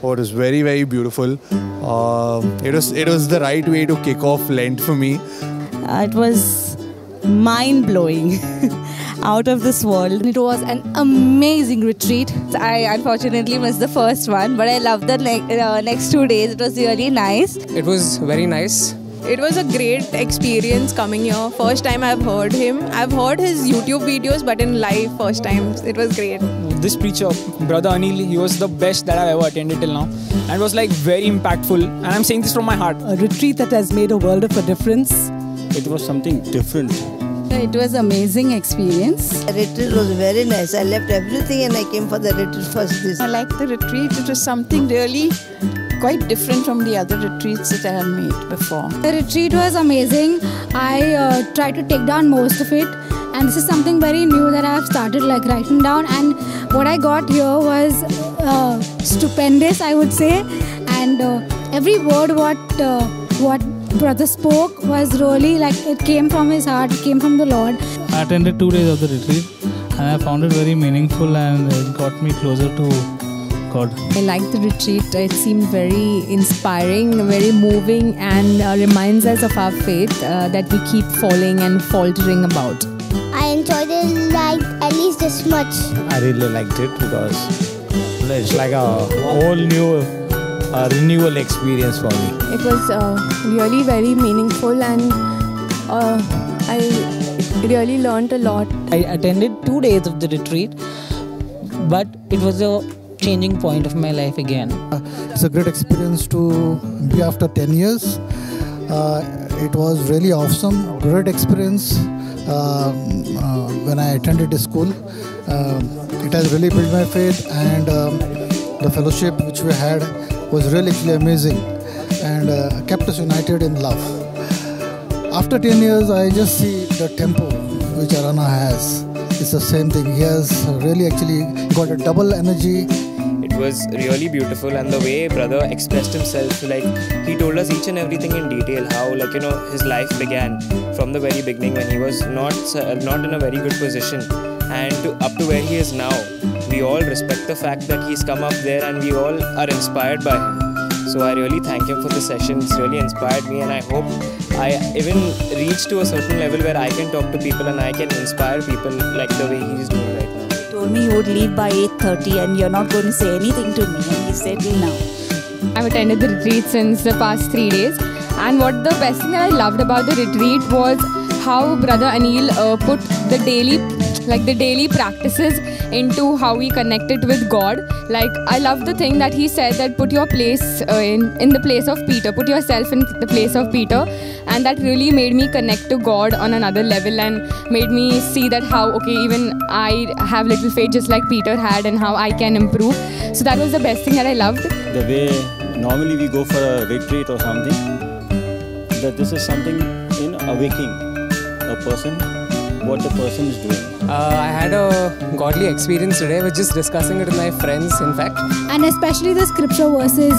Oh, it was very, very beautiful. It was the right way to kick off Lent for me. It was mind-blowing, out of this world. It was an amazing retreat. I unfortunately missed the first one, but I loved the next 2 days. It was really nice. It was very nice. It was a great experience coming here. First time I've heard him. I've heard his YouTube videos, but in live, first time. It was great. This preacher, Brother Anil, he was the best that I've ever attended till now. And it was like very impactful. And I'm saying this from my heart. A retreat that has made a world of a difference. It was something different. It was an amazing experience. The retreat was very nice. I left everything and I came for the retreat first. I liked the retreat. It was something really quite different from the other retreats that I have made before. The retreat was amazing. I tried to take down most of it, and this is something very new that I have started writing down, and what I got here was stupendous, I would say, and every word what brother spoke was really it came from his heart, it came from the Lord. I attended 2 days of the retreat and I found it very meaningful and it got me closer to God. I liked the retreat. It seemed very inspiring, very moving, and reminds us of our faith that we keep falling and faltering about. I enjoyed it at least this much. I really liked it because it's like a whole new renewal experience for me. It was really very meaningful, and I really learned a lot. I attended 2 days of the retreat, but it was a changing point of my life again. It's a great experience to be after 10 years. It was really awesome, great experience when I attended the school. It has really built my faith, and the fellowship which we had was really amazing and kept us united in love. After 10 years, I just see the tempo which Arana has. It's the same thing. He has really actually got a double energy. It was really beautiful, and the way brother expressed himself, he told us each and everything in detail, how his life began from the very beginning when he was not in a very good position, and up to where he is now. We all respect the fact that he's come up there, and we all are inspired by him. So I really thank him for the session. It's really inspired me, and I hope I even reach to a certain level where I can talk to people and I can inspire people like the way he's doing right now. He told me he would leave by 8:30 and you're not going to say anything to me, and he said till now. I've attended the retreat since the past 3 days, and what the best thing that I loved about the retreat was how Brother Anil put the daily practices into how we connected with God. I love the thing that he said, that put your place in the place of Peter, put yourself in the place of Peter, and that really made me connect to God on another level and made me see that how even I have little faith just like Peter had, and how I can improve. So that was the best thing that I loved. The way normally we go for a retreat or something, that this is something in awakening a person, what the person is doing. I had a godly experience today. I was just discussing it with my friends, in fact. And especially the scripture verses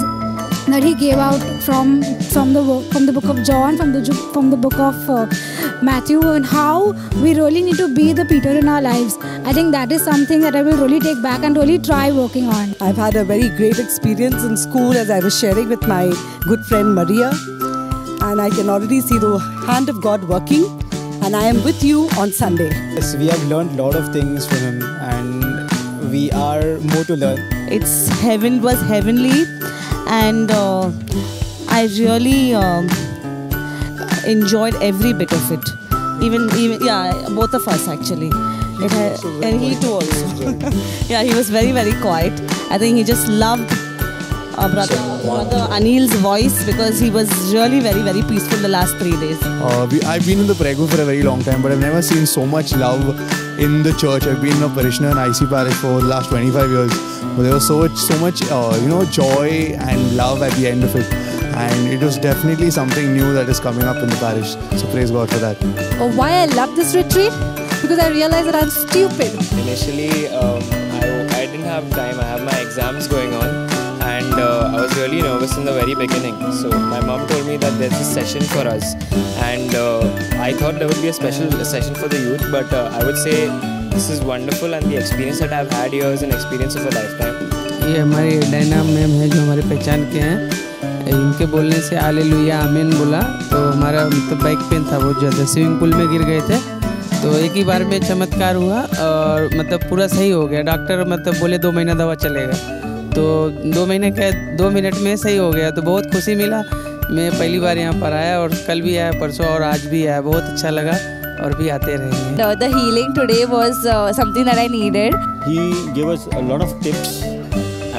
that he gave out from the book of John, from the book of Matthew, and how we really need to be the Peter in our lives. I think that is something that I will really take back and really try working on. I've had a very great experience in school, as I was sharing with my good friend Maria, and I can already see the hand of God working. And I am with you on Sunday. Yes, we have learned a lot of things from him, and we are more to learn. It was heavenly, and I really enjoyed every bit of it. Even both of us actually. And he too also. Yeah, he was very, very quiet. I think he just loved Brother Anil's voice, because he was really very, very peaceful the last 3 days. I've been in the prayer group for a very long time, but I've never seen so much love in the church. I've been a parishioner in IC Parish for the last 25 years. But there was so much joy and love at the end of it. And it was definitely something new that is coming up in the parish. So praise God for that. Why I love this retreat? Because I realized that I'm stupid. Initially, I didn't have time. I have my exams going on. And I was really nervous in the very beginning. So my mom told me that there's a session for us, and I thought there would be a special session for the youth, but I would say this is wonderful, and the experience that I've had here is an experience of a lifetime. ये हमारी Diana ma'am है जो हमारे पहचान के हैं। इनके बोलने से हालेलुया आमीन बोला तो हमारा मतलब बैक पेन था बहुत ज़्यादा, स्विमिंग पूल में गिर गए थे तो एक ही बार में चमत्कार हुआ और मतलब पूरा सही हो गया। डॉक्टर मतलब बोले 2 महीना दवा चलेगा तो 2 महीने के 2 मिनट में सही हो गया तो बहुत खुशी मिला। मैं पहली बार यहाँ पर आया और कल भी आया, परसों और आज भी आया, बहुत अच्छा लगा और भी आते रहेंगे। The healing today was something that I needed. He gave us a lot of tips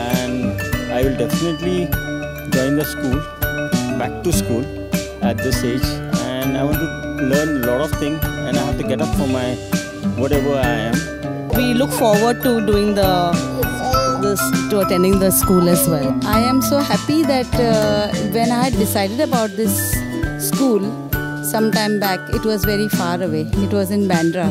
and I will definitely join the school, back to school at this age, and I want to learn a lot of things and I have to get up for my whatever I am. We look forward to doing to attending the school as well. I am so happy that when I had decided about this school some time back, it was very far away. It was in Bandra.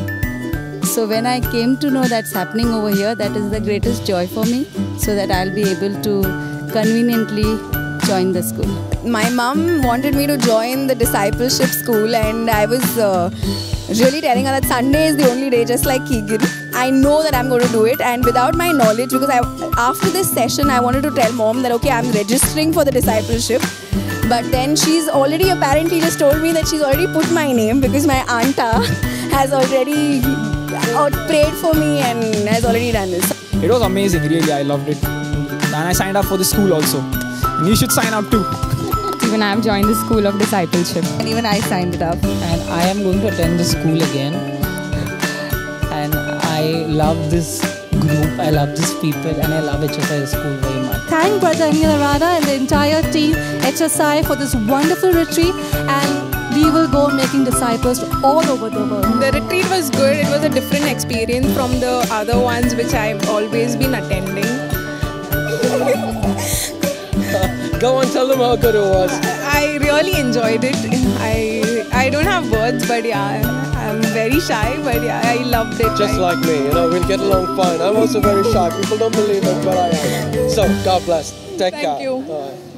So when I came to know that's happening over here, that is the greatest joy for me, so that I'll be able to conveniently join the school. My mom wanted me to join the discipleship school, and I was really telling her that Sunday is the only day, just like Keegan. I know that I'm going to do it, and without my knowledge, because after this session I wanted to tell mom that okay, I'm registering for the discipleship, but then she's already apparently just told me that she's already put my name because my aunta has already prayed for me and has already done this. It was amazing, really. I loved it, and I signed up for the school also. And you should sign up too. Even I have joined the school of discipleship. And even I signed it up. And I am going to attend the school again. And I love this group, I love these people, and I love HSI school very much. Thank Brother Anil Arada and the entire team HSI for this wonderful retreat, and we will go making disciples all over the world. The retreat was good. It was a different experience from the other ones which I've always been attending. Go on, tell them how good it was. I really enjoyed it. I don't have words, but yeah, I'm very shy, but yeah, I loved it. Just like me, you know, we'll get along fine. I'm also very shy. People don't believe it, but I am. So, God bless. Take care. Thank you. Bye.